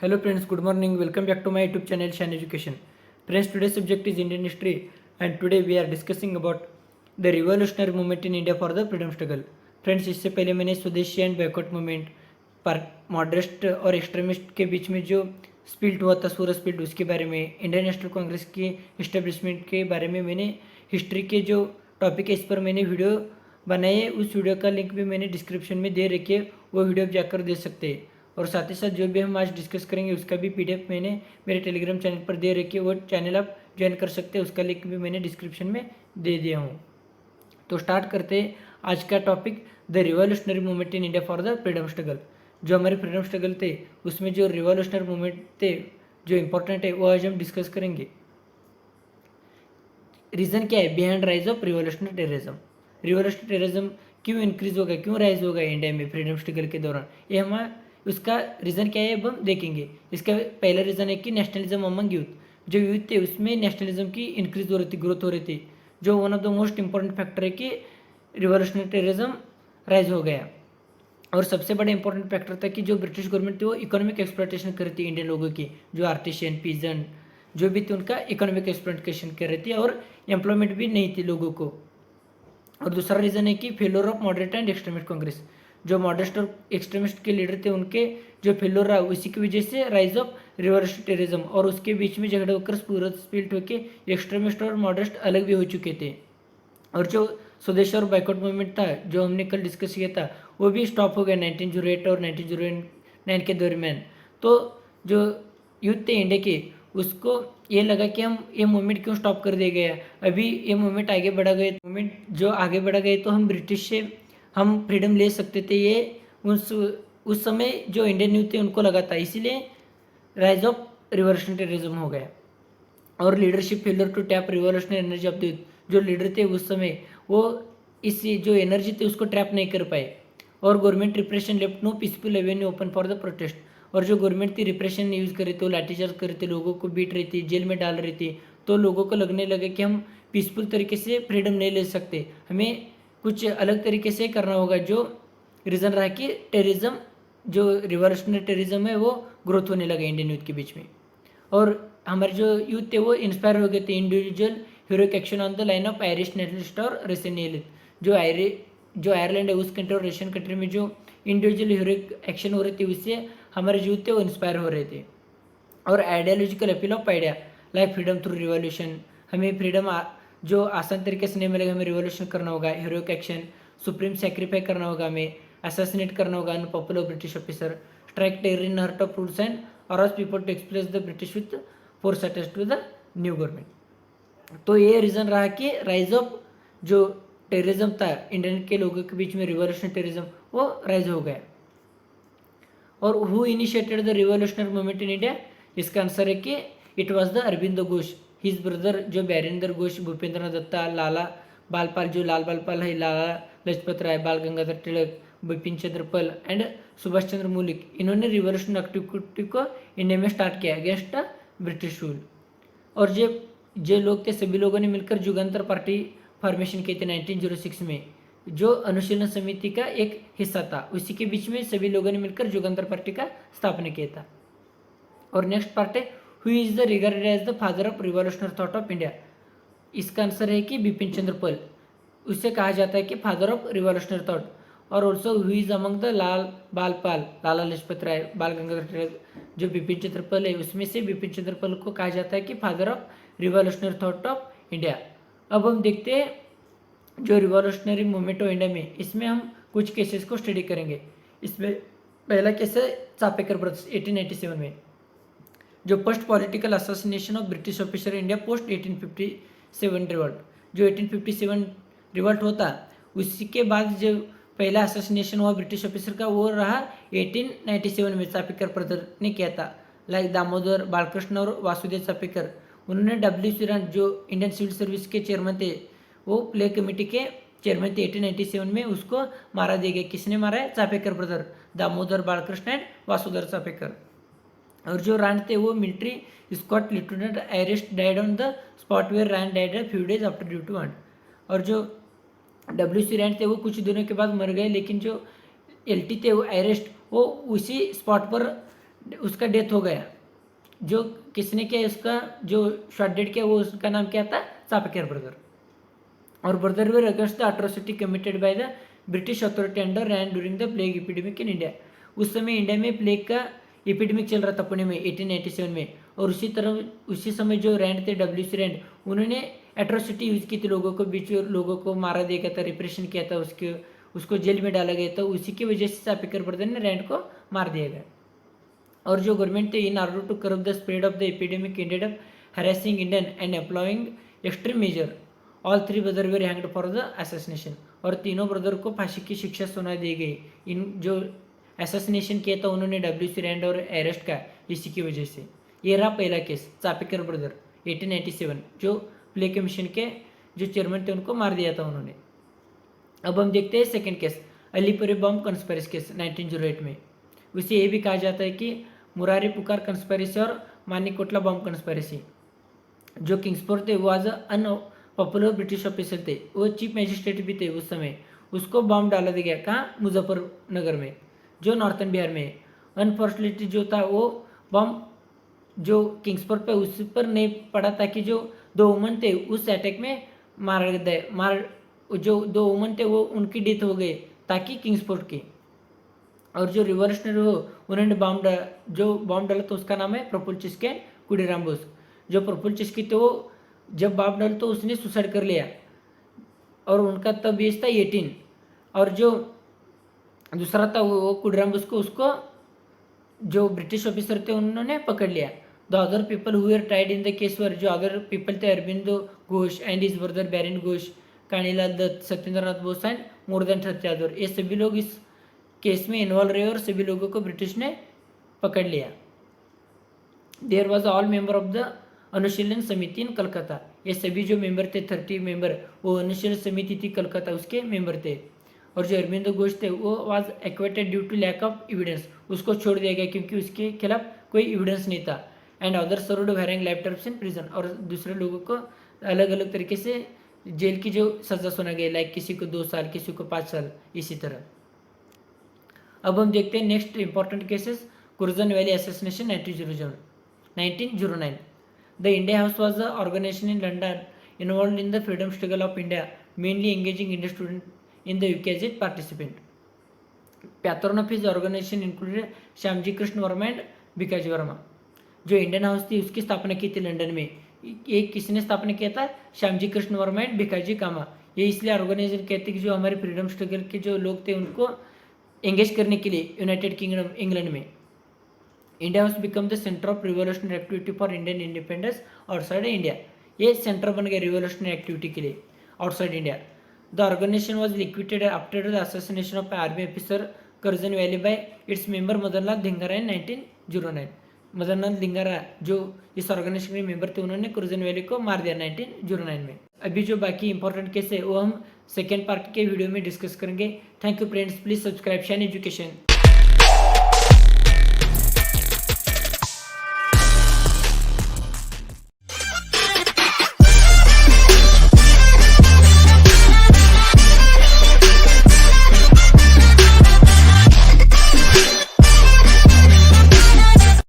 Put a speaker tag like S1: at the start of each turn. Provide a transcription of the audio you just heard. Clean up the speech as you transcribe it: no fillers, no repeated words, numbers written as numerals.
S1: Hello friends, good morning. Welcome back to my YouTube channel Shan Education. Friends, today's subject is Indian history and today we are discussing about the revolutionary movement in India for the freedom struggle. Friends, इससे पहले मैंने स्वदेशी and backward movement पर मॉडरेस्ट और extremist के बीच में जो spilt हुआ था सूरज स्पिल्ट उसके बारे में, इंडियन नेशनल कांग्रेस के इस्टेब्लिशमेंट के बारे में मैंने हिस्ट्री के जो टॉपिक है इस पर मैंने वीडियो बनाई है। उस वीडियो का लिंक भी मैंने डिस्क्रिप्शन में दे रखी है, वो वीडियो आप जाकर दे सकते हैं। और साथ ही साथ जो भी हम आज डिस्कस करेंगे उसका भी पीडीएफ मैंने मेरे टेलीग्राम चैनल पर दे रखी है, वो चैनल आप ज्वाइन कर सकते हैं, उसका लिंक भी मैंने डिस्क्रिप्शन में दे दिया हूँ। तो स्टार्ट करते हैं आज का topic, the revolutionary movement in India for the freedom struggle. जो हमारे फ्रीडम स्ट्रगल थे उसमें जो रिवॉल्यूशनरी मूवमेंट थे जो इंपॉर्टेंट है वो आज हम डिस्कस करेंगे। रीज़न क्या है behind rise of revolutionary terrorism. Revolutionary terrorism क्यों इंक्रीज होगा, क्यों राइज होगा इंडिया में फ्रीडम स्ट्रगल के दौरान, ये हमारा उसका रीज़न क्या है अब हम देखेंगे। इसका पहला रीज़न है कि नेशनलिज्म अमंग यूथ। जो यूथ थे उसमें नेशनलिज्म की इंक्रीज हो रही थी, ग्रोथ हो रही थी, जो one of the most important factor है कि रिवॉल्यूशनरी टेररिज्म राइज हो गया। और सबसे बड़ा इंपॉर्टेंट फैक्टर था कि जो ब्रिटिश गवर्नमेंट थी वो इकोनॉमिक एक्सप्लॉयटेशन कर रही थी इंडियन लोगों की, जो आर्टिशियन पीजन जो भी थे उनका इकोनॉमिक एक्सप्लॉयटेशन कर रही थी और एम्प्लॉयमेंट भी नहीं थी लोगों को। और दूसरा रीज़न है कि failure of moderate and extremist Congress. जो मॉडरेट और एक्सट्रीमिस्ट के लीडर थे उनके जो फेलोर रहा उसी की वजह से राइज ऑफ रिवॉल्यूशनरी टेररिज्म, और उसके बीच में झगड़ा होकर पूरा स्प्लिट होकर एक्सट्रीमिस्ट और मॉडरेट अलग भी हो चुके थे। और जो स्वदेशी और बाइकआउट मूवमेंट था जो हमने कल डिस्कस किया था वो भी स्टॉप हो गया 1908 और 1909 के दरमियान। तो जो यूथ थे इंडिया के उसको ये लगा कि हम ये मूवमेंट क्यों स्टॉप कर दिया गया, अभी ये मूवमेंट आगे बढ़ा गए, मूवमेंट जो आगे बढ़ा गए तो हम ब्रिटिश से हम फ्रीडम ले सकते थे, ये उस समय जो इंडियन यूथ थे उनको लगा था, इसीलिए राइज ऑफ रिवॉल्यूशनरी टेररिज्म हो गया। और leadership failure to tap revolutionary energy of the youth. जो लीडर थे उस समय वो इस जो एनर्जी थी उसको ट्रैप नहीं कर पाए। और government repression left no peaceful avenue open for the protest. और जो गवर्नमेंट थी रिप्रेशन यूज़ कर रही थी, लाठीचार्ज कर रही थी, लोगों को बीट रही थी, जेल में डाल रही थी, तो लोगों को लगने लगा कि हम पीसफुल तरीके से फ्रीडम नहीं ले सकते, हमें कुछ अलग तरीके से करना होगा। जो रीज़न रहा कि टेररिज्म जो रिवॉल्यूशनरी टेररिज्म है वो ग्रोथ होने लगा इंडियन यूथ के बीच में। और हमारे जो यूथ थे वो इंस्पायर हो गए थे individual heroic action on the line of Irish nationalist और रेसेनियलिस्ट। जो आयरलैंड है उस कंट्री और रशियन कंट्री में जो इंडिविजुअल हीरोइक एक्शन हो रही थी उससे हमारे यूथ थे वो इंस्पायर हो रहे थे। और ideological appeal of idea like freedom through revolution, हमें फ्रीडम जो आसान तरीके से नहीं मिलेगा, हमें रिवॉल्यूशन करना होगा, हीरोइक एक्शन, सुप्रीम सेक्रीफाई करना होगा, हमें असैसिनेट करना होगा unpopular British officer, strike terror in heart of rules and और people to express the British with force attach to the new government. तो ये रीज़न रहा कि राइज ऑफ जो टेररिज्म था इंडियन के लोगों के बीच में, रिवॉल्यूशनरी टेररिज्म वो राइज हो गया। और who initiated the revolutionary movement in India, इसका आंसर है कि it was the Aurobindo Ghosh, his brother जो बैरिंदर घोष, भूपेंद्र दत्ता, लाला बालपाल जो लाल बालपाल है, लाला लजपत राय, बाल गंगाधर तिलक, बिपिन चंद्र पल एंड सुभाष चंद्र मलिक, इन्होंने रिवॉल्यूशन एक्टिविटी को इंडिया में स्टार्ट किया अगेंस्ट ब्रिटिश रूल। और जो लोग थे सभी लोगों ने मिलकर जुगांतर पार्टी फॉर्मेशन किए थे 1906 में, जो अनुशीलन समिति का एक हिस्सा था, उसी के बीच में सभी लोगों ने मिलकर जुगांतर पार्टी का स्थापना किया था। और नेक्स्ट पार्ट है who is the regarded as the father of revolutionary thought of India, इसका आंसर है कि बिपिन चंद्र पल, उससे कहा जाता है कि फादर ऑफ रिवॉल्यूशनरी थॉट। और also who is among the बालपाल, Lala Lajpat Rai, बाल गंगाधर तिलक, जो बिपिन चंद्र पल है उसमें से बिपिन चंद्र पल को कहा जाता है कि father of revolutionary thought of India. अब हम देखते हैं जो रिवॉल्यूशनरी मूवमेंट ऑफ इंडिया में, इसमें हम कुछ केसेस को स्टडी करेंगे। इसमें पहला केस है चापेकर ब्रदर्स 1897 में, जो first political assassination of British officer India post 1857 revolt. जो 1857 रिवॉल्ट होता उसी के बाद जो पहला असोसिनेशन हुआ ब्रिटिश ऑफिसर का वो रहा 1897 में, चापेकर ब्रदर ने किया था। लाइक दामोदर बालकृष्ण और वासुदेव चापेकर, उन्होंने WC रान जो इंडियन सिविल सर्विस के चेयरमैन थे, वो प्ले कमेटी के चेयरमैन थे 1897 में, उसको मारा दिया गया। किसने मारा है? Chapekar brother, Damodar Balkrishna and Vasudev Chapekar. और जो रान थे वो मिलिट्री स्कॉट लिeutenant Ayerst died on the spot where Rand died few days after due to want. और जो WC रैन थे वो कुछ दिनों के बाद मर गए, लेकिन जो LT थे वो अरेस्ट वो उसी स्पॉट पर उसका डेथ हो गया, जो किसने किया उसका जो शॉर्ट डेट किया वो उसका नाम क्या था, चापेकर ब्रदर। और brother were against the atrocity committed by the British authority under Rand during the plague epidemic in India. उस समय इंडिया में प्लेग का एपिडेमिक चल रहा था पुणे में 1897 में, और उसी समय जो रैंड थे WC रैंड, उन्होंने एट्रोसिटी यूज की थी, लोगों को बीच लोगों को मारा दिया गया था, रिप्रेशन किया था, उसको जेल में डाला गया था। उसी की वजह से चापेकर ब्रदर ने रैंड को मार दिया गया। और जो गवर्नमेंट थे in order to curb the spread of the epidemic ended up harassing Indian and employing extreme measure, all 3 brother were hanged for the assassination. और तीनों ब्रदर को फांसी की शिक्षा सुना दी गई। इन जो असैसिनेशन किया था उन्होंने WC रैंड और अरेस्ट का, इसी की वजह से। ये रहा पहला केस, चापेकर ब्रदर 1887, जो प्ले कमीशन के जो चेयरमैन थे उनको मार दिया था उन्होंने। अब हम देखते हैं सेकेंड केस, अलीपुरी बम कंस्पिरेसी केस 1908 में। उसे ये भी कहा जाता है कि मुरारी पुकार कंस्पिरेसी और मानिकोटला बम कंस्पिरेसी। जो किंग्सफोर्ड थे वो आज अनपॉपुलर ब्रिटिश ऑफिसर थे, वो चीफ मजिस्ट्रेट भी थे उस समय, उसको बम डाला गया कहाँ, मुजफ्फरनगर में, जो नॉर्थन बिहार में है। अनफॉर्चुनेटली जो था वो बम जो किंग्सफोर्ड पे उस पर नहीं पड़ा, ताकि जो 2 वुमन थे उस अटैक में जो 2 वुमन थे वो उनकी डेथ हो गई, ताकि किंग्सफोर्ड की। और जो रिवॉल्यूशनरी हो उन्होंने जो बॉम्ब डाला तो उसका नाम है प्रफुल्ल चिस्के खुदीराम बोस। जो प्रफुल्ल चिस्के थे वो जब बॉम्ब डाला तो उसने सुसाइड कर लिया, और उनका तब एज था 18। और जो दूसरा था वो खुदीराम बोस को, उसको जो ब्रिटिश ऑफिसर थे उन्होंने पकड़ लिया। The other people who were tried in the case were, जो अदर पीपल थे Aurobindo Ghosh and his brother Barin Ghosh, Kanailal Dutt, Satyendranath Bose and more than 30 other. ये सभी लोग इस केस में इन्वॉल्व रहे और सभी लोगों को ब्रिटिश ने पकड़ लिया। There was all member of the Anushilan Samiti इन कलकत्ता। ये सभी जो मेंबर थे 30 मेंबर, वो अनुशीलन समिति थी कलकत्ता, उसके मेंबर थे। और जो अरविंद घोष थे वो was acquitted due to lack of evidence, उसको छोड़ दिया गया क्योंकि उसके खिलाफ कोई एविडेंस नहीं था। And other served wearing life terms in prison, और दूसरे लोगों को अलग अलग तरीके से जेल की जो सजा सुना गई, लाइक किसी को 2 साल, किसी को 5 साल, इसी तरह। अब हम देखते हैं next important cases, Curzon Wyllie assassination 1909। The India House was a organisation in London involved in the freedom struggle of India, mainly engaging Indian student in the UK as a participant. Patron of his organisation included Shyamji Krishna Varma and Bhikaji Varma. जो Indian house थी उसकी स्थापना की थी London में, ये किसने स्थापना किया था, श्यामजी कृष्ण वर्मा एंड भिकाजी कामा। ये इसलिए ऑर्गेनाइजेशन कहते हैं कि जो हमारे फ्रीडम स्ट्रगल के जो लोग थे उनको एंगेज करने के लिए यूनाइटेड किंगडम इंग्लैंड में। India House become the centre of revolutionary activity for Indian independence outside India. ये सेंटर बन गया रिवोल्यूशनरी एक्टिविटी के लिए outside India. The organisation was liquidated after the assassination of army officer Curzon Wyllie by its member Madanlal Dhingra in 1909। Madanlal Dhingra जो इस organisation के member थे उन्होंने कर्जन वैली को मार दिया 1909 में। अभी जो बाकी इंपॉर्टेंट केस है वो हम सेकेंड पार्ट के वीडियो में डिस्कस करेंगे। Thank you friends, please subscribe shine education.